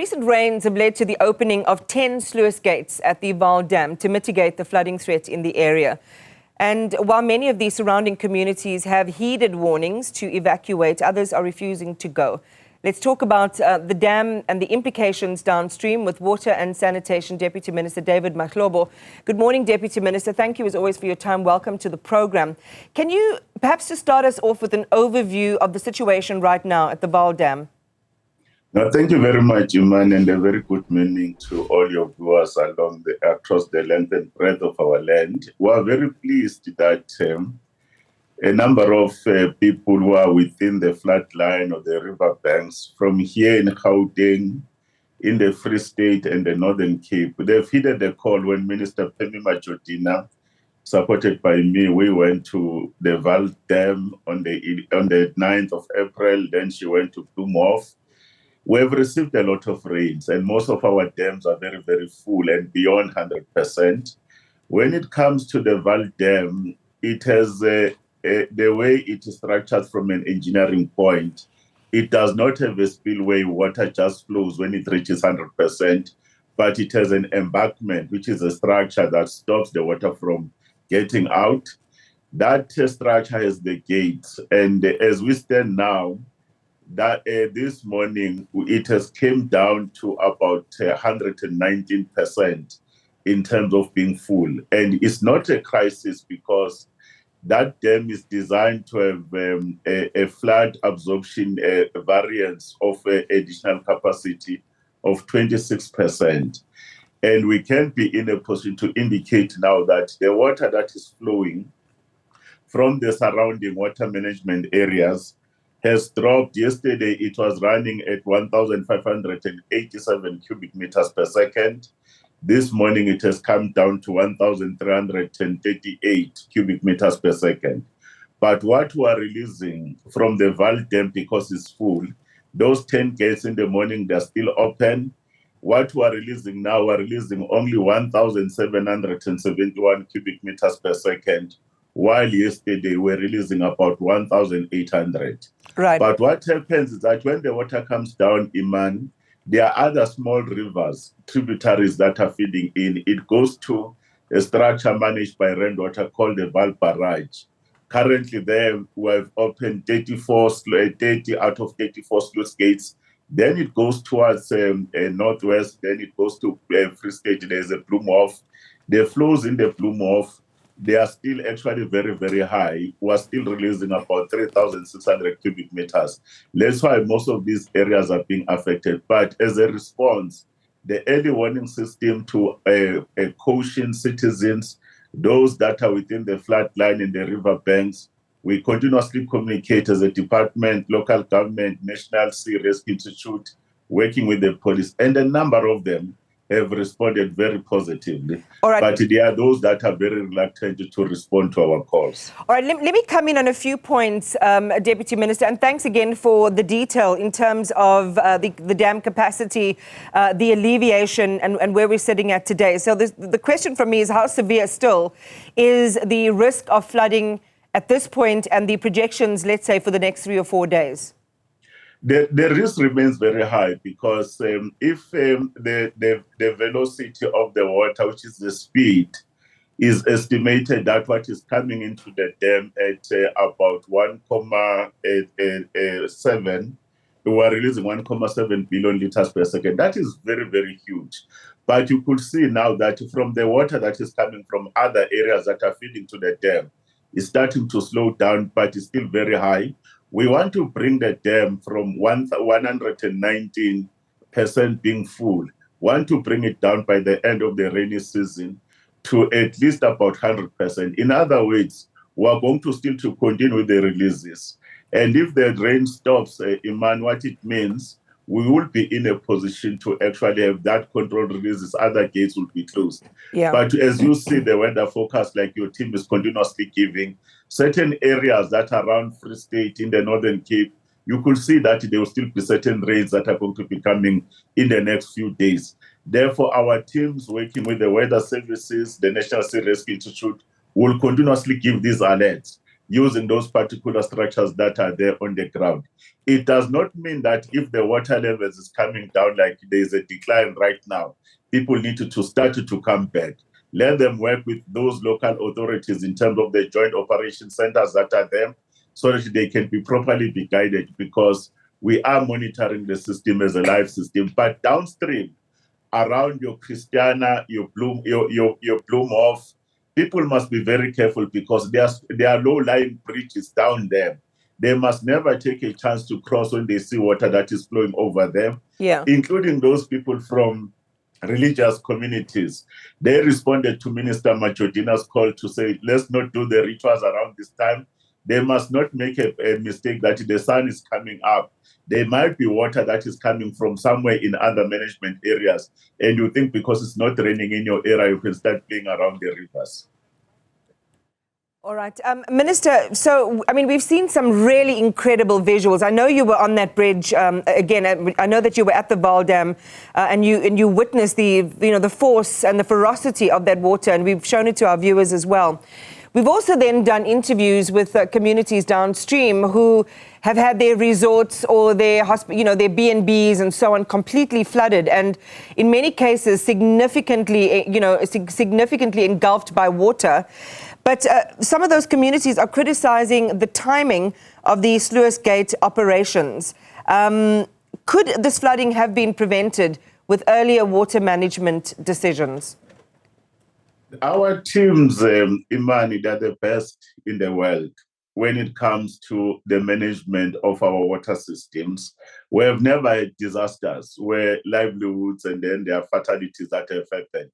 recent rains have led to the opening of 10 sluice gates at the Vaal Dam to mitigate the flooding threat in the area. And while many of the surrounding communities have heeded warnings to evacuate, others are refusing to go. Let's talk about the dam and the implications downstream with Water and Sanitation Deputy Minister David Mahlobo. Good morning, Deputy Minister. Thank you as always for your time. Welcome to the program. Can you perhaps just start us off with an overview of the situation right now at the Vaal Dam? No, thank you very much, Iman, and a very good morning to all your viewers across the length and breadth of our land. We are very pleased that a number of people who are within the flood line of the river banks from here in Gauteng, in the Free State and the Northern Cape, they've heeded the call when Minister Pemi Majortina, supported by me, we went to the Vaal Dam on the 9th of April, then she went to Plumhof. We have received a lot of rains, and most of our dams are very, very full and beyond 100%. When it comes to the Vaal Dam, it has the way it is structured from an engineering point. It does not have a spillway. Water just flows when it reaches 100%, but it has an embankment, which is a structure that stops the water from getting out. That structure has the gates, and as we stand now, that this morning it has came down to about 119% in terms of being full, and it's not a crisis because that dam is designed to have a flood absorption variance of additional capacity of 26%, and we can be in a position to indicate now that the water that is flowing from the surrounding water management areas has dropped. Yesterday, it was running at 1,587 cubic meters per second. This morning, it has come down to 1,338 cubic meters per second. But what we are releasing from the Vaal Dam, because it's full, those 10 gates in the morning, they're still open. What we are releasing now, we're releasing only 1,771 cubic meters per second, while yesterday we're releasing about 1,800. Right. But what happens is that when the water comes down, Iman, there are other small rivers, tributaries that are feeding in. It goes to a structure managed by Rainwater called the Vaal Barrage. Currently there, we have opened 30 out of 34 sluice gates. Then it goes towards northwest, then it goes to Free State. There's a Plumhof. The flows in the Plumhof, they are still actually very, very high. We're still releasing about 3,600 cubic meters. That's why most of these areas are being affected. But as a response, the early warning system to caution citizens, those that are within the flood line in the river banks, we continuously communicate as a department, local government, National Sea Rescue Institute, working with the police, and a number of them have responded very positively. All right. But there are those that are very reluctant to respond to our calls. All right, let me come in on a few points, Deputy Minister, and thanks again for the detail in terms of the dam capacity, the alleviation, and where we're sitting at today. So the question from me is, how severe still is the risk of flooding at this point and the projections, let's say, for the next 3 or 4 days? The risk remains very high because if the velocity of the water, which is the speed, is estimated that what is coming into the dam at about 1.7, we are releasing 1.7 billion liters per second. That is very, very huge. But you could see now that from the water that is coming from other areas that are feeding to the dam, it's starting to slow down, but it's still very high. We want to bring the dam from 119% being full, want to bring it down by the end of the rainy season to at least about 100%. In other words, we are going to still to continue with the releases. And if the rain stops, Iman, what it means, we will be in a position to actually have that controlled releases. Other gates will be closed. Yeah. But as you see the weather forecast, like your team is continuously giving, certain areas that are around Free State in the Northern Cape, you could see that there will still be certain rains that are going to be coming in the next few days. Therefore, our teams working with the weather services, the National Sea Rescue Institute, will continuously give these alerts. using those particular structures that are there on the ground. It does not mean that if the water levels is coming down, like there's a decline right now, people need to start to come back. Let them work with those local authorities in terms of the joint operation centers that are there so that they can be guided, because we are monitoring the system as a live system. But downstream, around your Christiana, your Bloemhof, people must be very careful, because there are low-lying bridges down there. They must never take a chance to cross when they see water that is flowing over them, including those people from religious communities. They responded to Minister Machodina's call to say, let's not do the rituals around this time. They must not make a mistake that the sun is coming up. There might be water that is coming from somewhere in other management areas, and you think because it's not raining in your area, you can start playing around the rivers. All right. Minister, so, I mean, we've seen some really incredible visuals. I know you were on that bridge, again, I know that you were at the Vaal Dam, and you witnessed the force and the ferocity of that water, and we've shown it to our viewers as well. We've also then done interviews with communities downstream who have had their resorts or their their B&Bs and so on completely flooded, and in many cases significantly engulfed by water. But some of those communities are criticizing the timing of the sluice gate operations. Could this flooding have been prevented with earlier water management decisions? Our teams, Imani, they're the best in the world when it comes to the management of our water systems. We have never had disasters where livelihoods and then there are fatalities that have happened.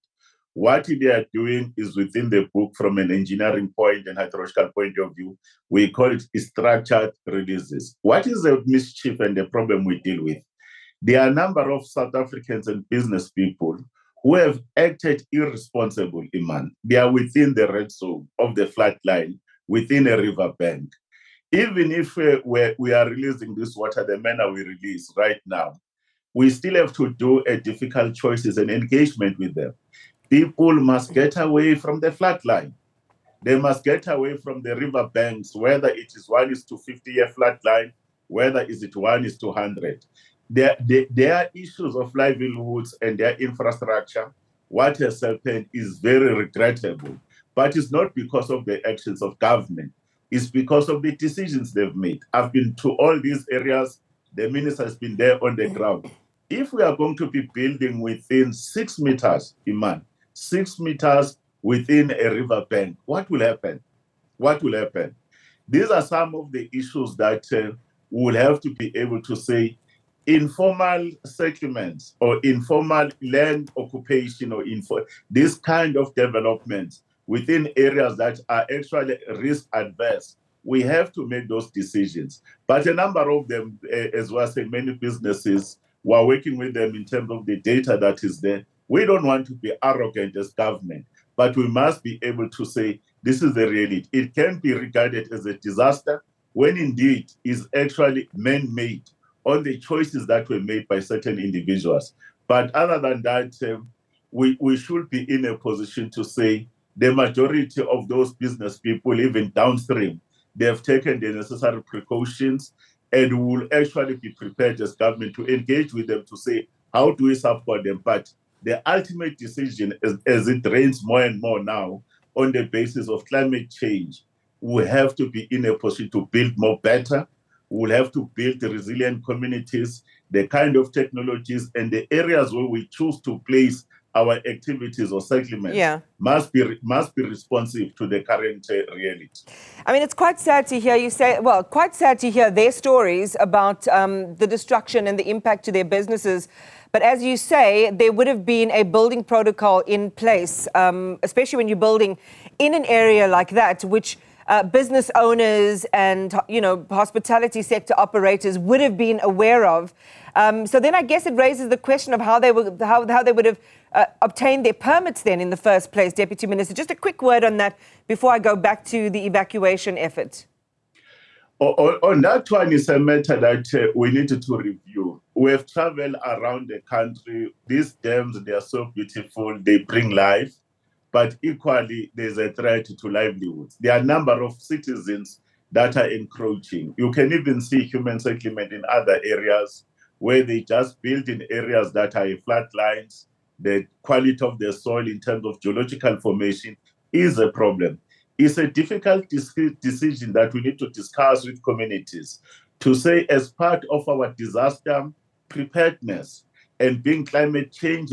What they are doing is within the book from an engineering point and hydrological point of view. We call it structured releases. What is the mischief and the problem we deal with? There are a number of South Africans and business people who have acted irresponsible, Iman. They are within the red zone of the flood line, within a river bank. Even if we are releasing this water, the manner we release right now, we still have to do a difficult choices and engagement with them. People must get away from the flood line. They must get away from the river banks, whether it is 1:50-year flood line, whether is it 1:100. There are issues of livelihoods and their infrastructure. What has happened is very regrettable, but it's not because of the actions of government. It's because of the decisions they've made. I've been to all these areas. The minister has been there on the ground. If we are going to be building within 6 meters, Iman, 6 meters within a river bank, what will happen? What will happen? These are some of the issues that we will have to be able to say informal settlements or informal land occupation or this kind of developments within areas that are actually risk adverse. We have to make those decisions. But a number of them, as well as many businesses, we're working with them in terms of the data that is there. We don't want to be arrogant as government, but we must be able to say, this is the reality. It can be regarded as a disaster when indeed is actually man-made on the choices that were made by certain individuals. But other than that, we should be in a position to say the majority of those business people, even downstream, they have taken the necessary precautions, and we will actually be prepared as government to engage with them to say, how do we support them? But the ultimate decision, as it rains more and more now on the basis of climate change, we have to be in a position to build more better. We'll have to build resilient communities, the kind of technologies and the areas where we choose to place our activities or settlements must be responsive to the current reality. I mean, it's quite sad to hear you say, well, quite sad to hear their stories about the destruction and the impact to their businesses. But as you say, there would have been a building protocol in place, especially when you're building in an area like that, which business owners and, hospitality sector operators would have been aware of. So then I guess it raises the question of how they would have obtained their permits then in the first place, Deputy Minister. Just a quick word on that before I go back to the evacuation effort. On that one is a matter that we needed to review. We have traveled around the country. These dams, they are so beautiful. They bring life. but equally there's a threat to livelihoods. There are a number of citizens that are encroaching. You can even see human settlement in other areas where they just build in areas that are flat lines. The quality of the soil in terms of geological formation is a problem. It's a difficult decision that we need to discuss with communities to say, as part of our disaster preparedness and being climate change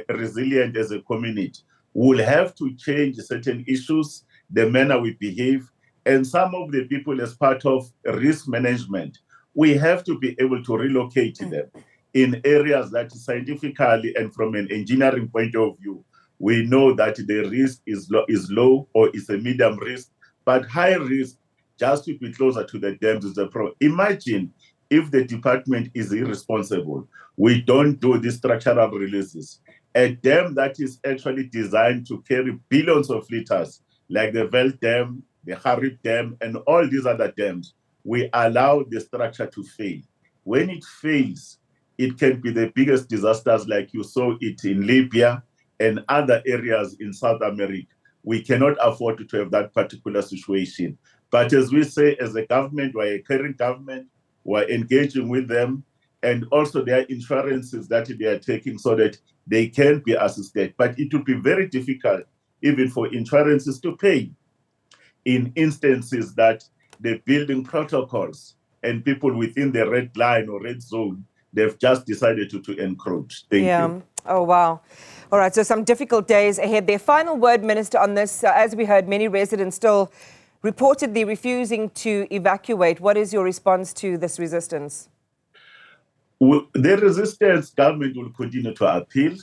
resilient as a community, we'll have to change certain issues, the manner we behave, and some of the people, as part of risk management, we have to be able to relocate them in areas that scientifically and from an engineering point of view, we know that the risk is low or is a medium risk, but high risk just to be closer to the dams is a problem. Imagine if the department is irresponsible, we don't do these structural releases. A dam that is actually designed to carry billions of liters, like the Vaal Dam, the Harib Dam, and all these other dams, we allow the structure to fail. When it fails, it can be the biggest disasters like you saw it in Libya and other areas in South America. We cannot afford to have that particular situation. But as we say, as a government, we're a caring government, we're engaging with them, and also there are insurances that they are taking so that they can be assisted. But it will be very difficult even for insurances to pay in instances that the building protocols and people within the red line or red zone, they've just decided to encroach. Thank you. Oh, wow. All right, so some difficult days ahead. Their final word, Minister, on this, as we heard, many residents still reportedly refusing to evacuate. What is your response to this resistance? The resistance, government will continue to appeal.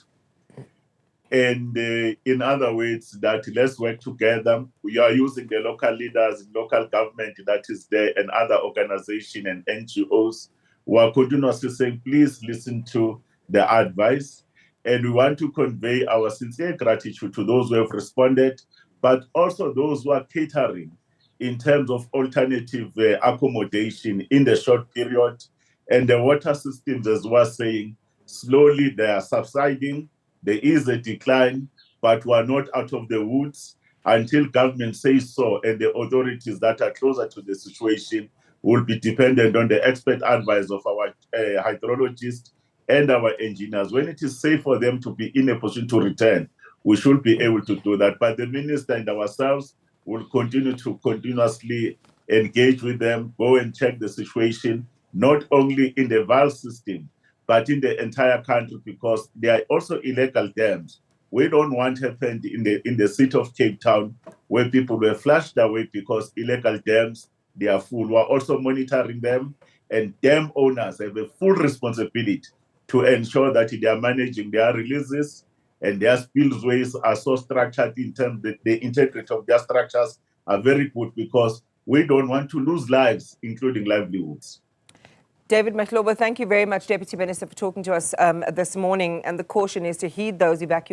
And in other words, that let's work together. We are using the local leaders, local government that is there, and other organizations and NGOs who are continuously saying, please listen to the advice. And we want to convey our sincere gratitude to those who have responded, but also those who are catering in terms of alternative accommodation in the short period. And the water systems, as we're saying, slowly they are subsiding. There is a decline, but we're not out of the woods until government says so, and the authorities that are closer to the situation will be dependent on the expert advice of our hydrologists and our engineers. When it is safe for them to be in a position to return, we should be able to do that. But the minister and ourselves will continue to continuously engage with them, go and check the situation, not only in the Vaal system, but in the entire country, because there are also illegal dams. We don't want happened in the city of Cape Town, where people were flushed away because illegal dams, they are full. We're also monitoring them, and dam owners have a full responsibility to ensure that they are managing their releases and their spillways are so structured in terms that the integrity of their structures are very good, because we don't want to lose lives, including livelihoods. David Mahlobo, thank you very much, Deputy Minister, for talking to us this morning. And the caution is to heed those evacuations.